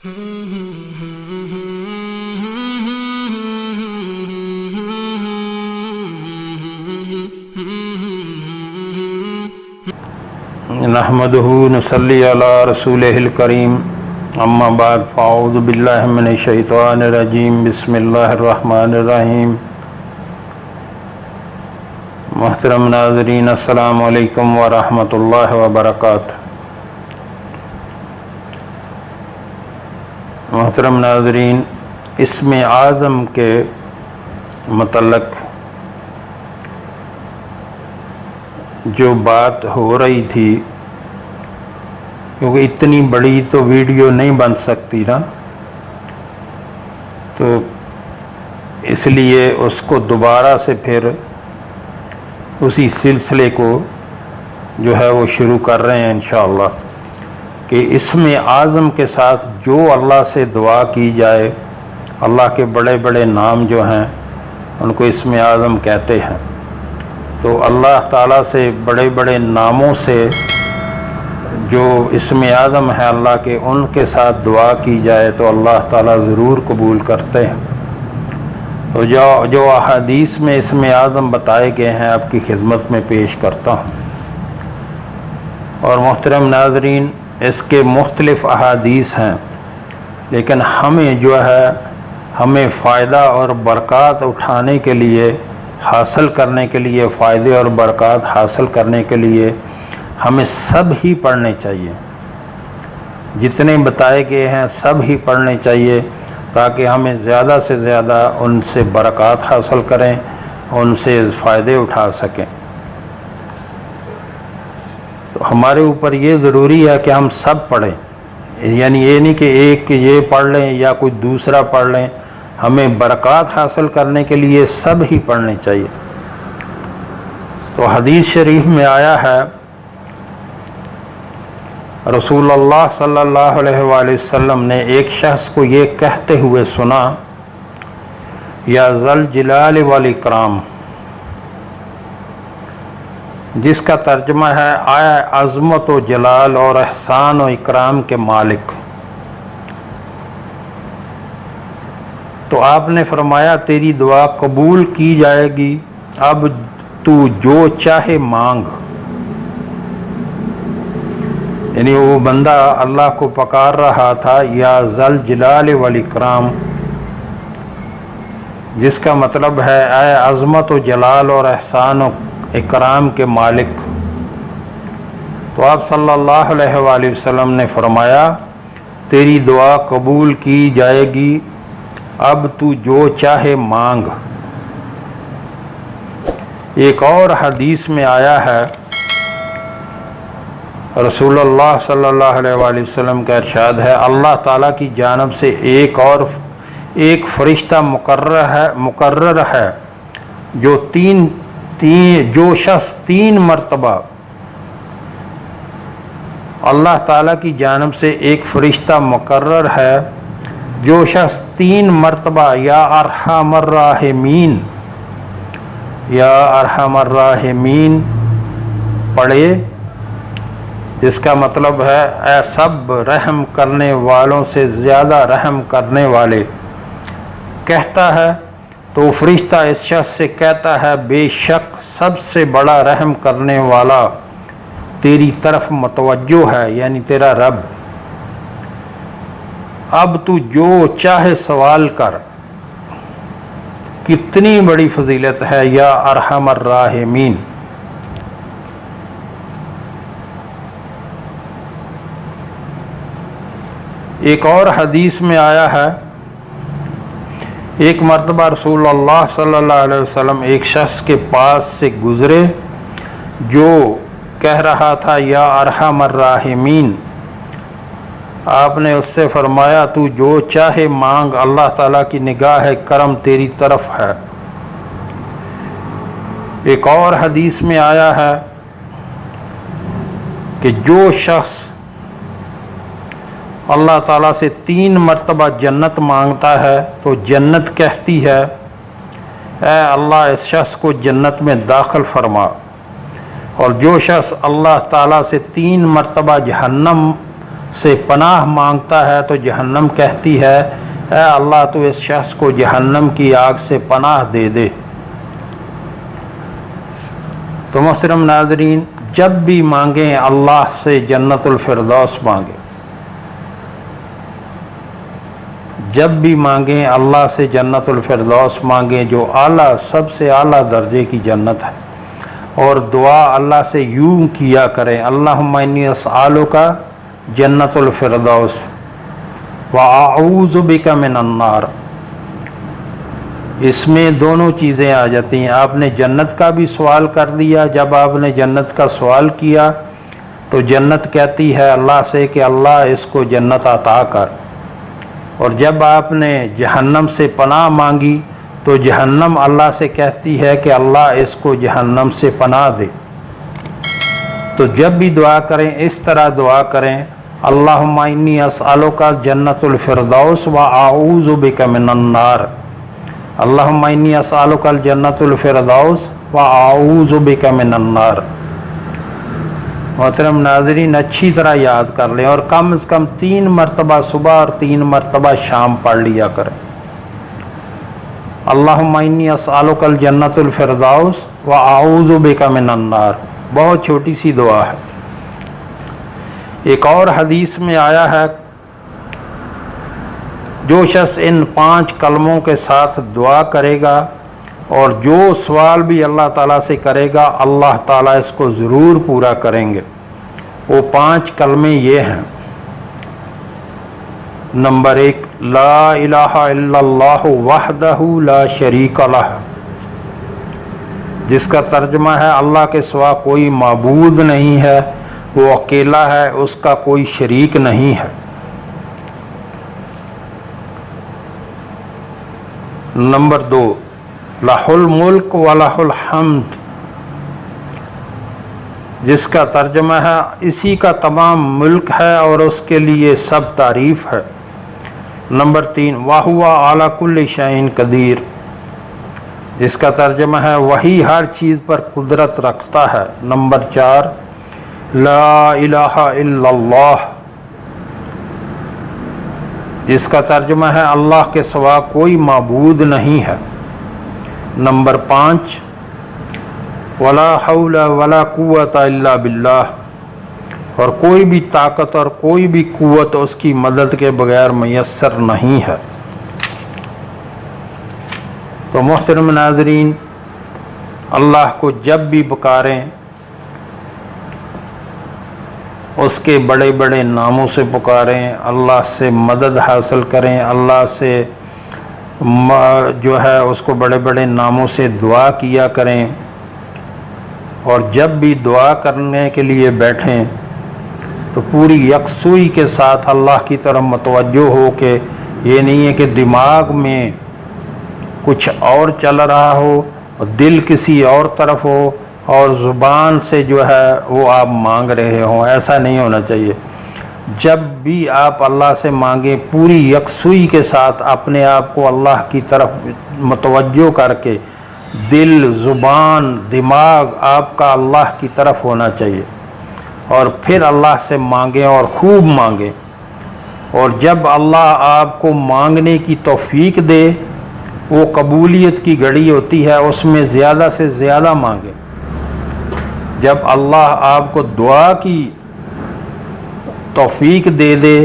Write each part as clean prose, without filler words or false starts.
نحمدہ نصلی علی رسولہ الکریم اما بعد فاعوذ باللہ من الشیطان الرجیم بسم اللہ الرحمن الرحیم۔ محترم ناظرین السلام علیکم ورحمۃ اللہ وبرکاتہ۔ محترم ناظرین، اسم اعظم کے متعلق جو بات ہو رہی تھی، کیونکہ اتنی بڑی تو ویڈیو نہیں بن سکتی نا، تو اس لیے اس کو دوبارہ سے پھر اسی سلسلے کو جو ہے وہ شروع کر رہے ہیں انشاءاللہ، کہ اسم اعظم کے ساتھ جو اللہ سے دعا کی جائے، اللہ کے بڑے بڑے نام جو ہیں ان کو اسم اعظم کہتے ہیں۔ تو اللہ تعالیٰ سے بڑے بڑے ناموں سے جو اسم اعظم ہے اللہ کے، ان کے ساتھ دعا کی جائے تو اللہ تعالیٰ ضرور قبول کرتے ہیں۔ تو جو احادیث میں اسم اعظم بتائے گئے ہیں آپ کی خدمت میں پیش کرتا ہوں۔ اور محترم ناظرین، اس کے مختلف احادیث ہیں، لیکن ہمیں جو ہے ہمیں فائدہ اور برکات اٹھانے کے لیے، حاصل کرنے کے لیے، فائدے اور برکات حاصل کرنے کے لیے ہمیں سب ہی پڑھنے چاہیے۔ جتنے بتائے گئے ہیں سب ہی پڑھنے چاہیے، تاکہ ہمیں زیادہ سے زیادہ ان سے برکات حاصل کریں، ان سے فائدے اٹھا سکیں۔ تو ہمارے اوپر یہ ضروری ہے کہ ہم سب پڑھیں، یعنی یہ نہیں کہ ایک یہ پڑھ لیں یا کوئی دوسرا پڑھ لیں، ہمیں برکات حاصل کرنے کے لیے سب ہی پڑھنے چاہیے۔ تو حدیث شریف میں آیا ہے، رسول اللہ صلی اللہ علیہ وآلہ وسلم نے ایک شخص کو یہ کہتے ہوئے سنا، یا ذل جلال والاکرام، جس کا ترجمہ ہے آیا عظمت و جلال اور احسان و اکرام کے مالک۔ تو آپ نے فرمایا تیری دعا قبول کی جائے گی، اب تو جو چاہے مانگ۔ یعنی وہ بندہ اللہ کو پکار رہا تھا یا ذل جلال والاکرام، جس کا مطلب ہے اے عظمت و جلال اور احسان و اکرام کے مالک۔ تو آپ صلی اللہ علیہ وآلہ وسلم نے فرمایا تیری دعا قبول کی جائے گی، اب تو جو چاہے مانگ۔ ایک اور حدیث میں آیا ہے، رسول اللہ صلی اللہ علیہ وآلہ وسلم کا ارشاد ہے، اللہ تعالیٰ کی جانب سے ایک فرشتہ مقرر ہے جو شخص 3 مرتبہ، اللہ تعالیٰ کی جانب سے ایک فرشتہ مقرر ہے جو شخص 3 مرتبہ یا ارحم الراحمین، یا ارحم الراحمین پڑھے، جس کا مطلب ہے اے سب رحم کرنے والوں سے زیادہ رحم کرنے والے، کہتا ہے تو فرشتہ اس شخص سے کہتا ہے بے شک سب سے بڑا رحم کرنے والا تیری طرف متوجہ ہے، یعنی تیرا رب، اب تو جو چاہے سوال کر۔ کتنی بڑی فضیلت ہے یا ارحم الراحمین۔ ایک اور حدیث میں آیا ہے، ایک مرتبہ رسول اللہ صلی اللہ علیہ وسلم ایک شخص کے پاس سے گزرے جو کہہ رہا تھا یا ارحم الراحمین۔ آپ نے اس سے فرمایا تو جو چاہے مانگ، اللہ تعالیٰ کی نگاہ کرم تیری طرف ہے۔ ایک اور حدیث میں آیا ہے کہ جو شخص اللہ تعالیٰ سے 3 مرتبہ جنت مانگتا ہے تو جنت کہتی ہے اے اللہ اس شخص کو جنت میں داخل فرما، اور جو شخص اللہ تعالیٰ سے 3 مرتبہ جہنم سے پناہ مانگتا ہے تو جہنم کہتی ہے اے اللہ تو اس شخص کو جہنم کی آگ سے پناہ دے دے۔ تو محترم ناظرین، جب بھی مانگیں اللہ سے جنت الفردوس مانگیں، جب بھی مانگیں اللہ سے جنت الفردوس مانگیں جو اعلیٰ سب سے اعلیٰ درجے کی جنت ہے، اور دعا اللہ سے یوں کیا کریں اللہم انی اسألک جنت الفردوس وَأَعُوذُ بِكَ مِنَ النَّارِ۔ اس میں دونوں چیزیں آ جاتی ہیں، آپ نے جنت کا بھی سوال کر دیا، جب آپ نے جنت کا سوال کیا تو جنت کہتی ہے اللہ سے کہ اللہ اس کو جنت عطا کر، اور جب آپ نے جہنم سے پناہ مانگی تو جہنم اللہ سے کہتی ہے کہ اللہ اس کو جہنم سے پناہ دے۔ تو جب بھی دعا کریں اس طرح دعا کریں اللہم انی اسألک جنت الفردوس واعوذ بک من النار، اللہم انی اسألک الجنت الفردوس واعوذ بک من النار۔ محترم ناظرین، اچھی طرح یاد کر لیں اور کم از کم 3 مرتبہ صبح اور 3 مرتبہ شام پڑھ لیا کریں۔ اللہم انی اسألک الجنت الفردوس واعوذ بک من النار، بہت چھوٹی سی دعا ہے۔ ایک اور حدیث میں آیا ہے جو شخص ان 5 کلموں کے ساتھ دعا کرے گا اور جو سوال بھی اللہ تعالیٰ سے کرے گا اللہ تعالیٰ اس کو ضرور پورا کریں گے۔ وہ 5 کلمے یہ ہیں، نمبر 1 لا الہ الا اللہ وحدہ لا شریک لہ، جس کا ترجمہ ہے اللہ کے سوا کوئی معبود نہیں ہے، وہ اکیلا ہے، اس کا کوئی شریک نہیں ہے۔ نمبر 2 لہ الملک و لہ الحمد، جس کا ترجمہ ہے اسی کا تمام ملک ہے اور اس کے لیے سب تعریف ہے۔ نمبر 3 وَهُوَ عَلَى كُلِّ شَيْءٍ قدیر، جس کا ترجمہ ہے وہی ہر چیز پر قدرت رکھتا ہے۔ نمبر 4 لا الہ الا اللہ، جس کا ترجمہ ہے اللہ کے سوا کوئی معبود نہیں ہے۔ نمبر 5 ولا حول ولا قوت الا باللہ، اور کوئی بھی طاقت اور کوئی بھی قوت اس کی مدد کے بغیر میسر نہیں ہے۔ تو محترم ناظرین، اللہ کو جب بھی پکاریں اس کے بڑے بڑے ناموں سے پکاریں، اللہ سے مدد حاصل کریں، اللہ سے جو ہے اس کو بڑے بڑے ناموں سے دعا کیا کریں، اور جب بھی دعا کرنے کے لیے بیٹھیں تو پوری یکسوئی کے ساتھ اللہ کی طرف متوجہ ہو کے، یہ نہیں ہے کہ دماغ میں کچھ اور چل رہا ہو، دل کسی اور طرف ہو اور زبان سے جو ہے وہ آپ مانگ رہے ہوں، ایسا نہیں ہونا چاہیے۔ جب بھی آپ اللہ سے مانگیں پوری یکسوئی کے ساتھ اپنے آپ کو اللہ کی طرف متوجہ کر کے، دل، زبان، دماغ آپ کا اللہ کی طرف ہونا چاہیے، اور پھر اللہ سے مانگیں اور خوب مانگیں۔ اور جب اللہ آپ کو مانگنے کی توفیق دے، وہ قبولیت کی گھڑی ہوتی ہے، اس میں زیادہ سے زیادہ مانگیں۔ جب اللہ آپ کو دعا کی توفیق دے دے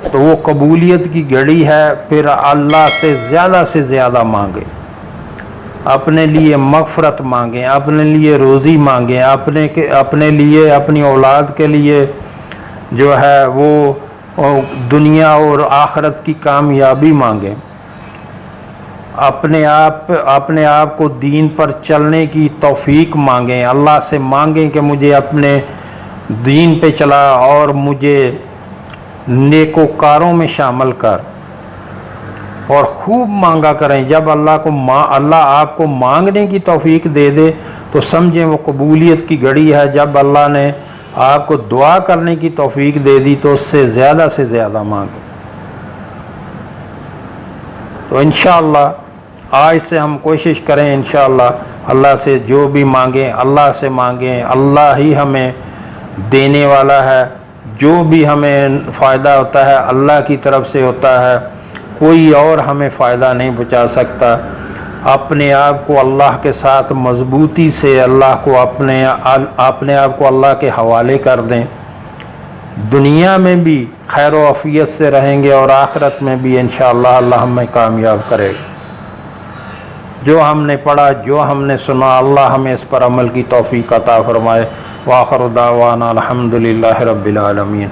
تو وہ قبولیت کی گھڑی ہے، پھر اللہ سے زیادہ مانگیں، اپنے لیے مغفرت مانگیں، اپنے لیے روزی مانگیں، اپنے لیے، اپنی اولاد کے لیے جو ہے وہ دنیا اور آخرت کی کامیابی مانگیں، اپنے آپ کو دین پر چلنے کی توفیق مانگیں، اللہ سے مانگیں کہ مجھے اپنے دین پہ چلا اور مجھے نیکوکاروں میں شامل کر، اور خوب مانگا کریں۔ جب اللہ آپ کو مانگنے کی توفیق دے دے تو سمجھیں وہ قبولیت کی گھڑی ہے۔ جب اللہ نے آپ کو دعا کرنے کی توفیق دے دی تو اس سے زیادہ مانگیں۔ تو انشاءاللہ آج سے ہم کوشش کریں، انشاءاللہ اللہ سے جو بھی مانگیں اللہ سے مانگیں، اللہ ہی ہمیں دینے والا ہے، جو بھی ہمیں فائدہ ہوتا ہے اللہ کی طرف سے ہوتا ہے، کوئی اور ہمیں فائدہ نہیں پہنچا سکتا۔ اپنے آپ کو اللہ کے ساتھ مضبوطی سے اپنے آپ کو اللہ کے حوالے کر دیں، دنیا میں بھی خیر و عافیت سے رہیں گے اور آخرت میں بھی انشاءاللہ اللہ ہمیں کامیاب کرے گا۔ جو ہم نے پڑھا، جو ہم نے سنا، اللہ ہمیں اس پر عمل کی توفیق عطا فرمائے۔ وآخر دعوانا الحمدللہ رب العالمین۔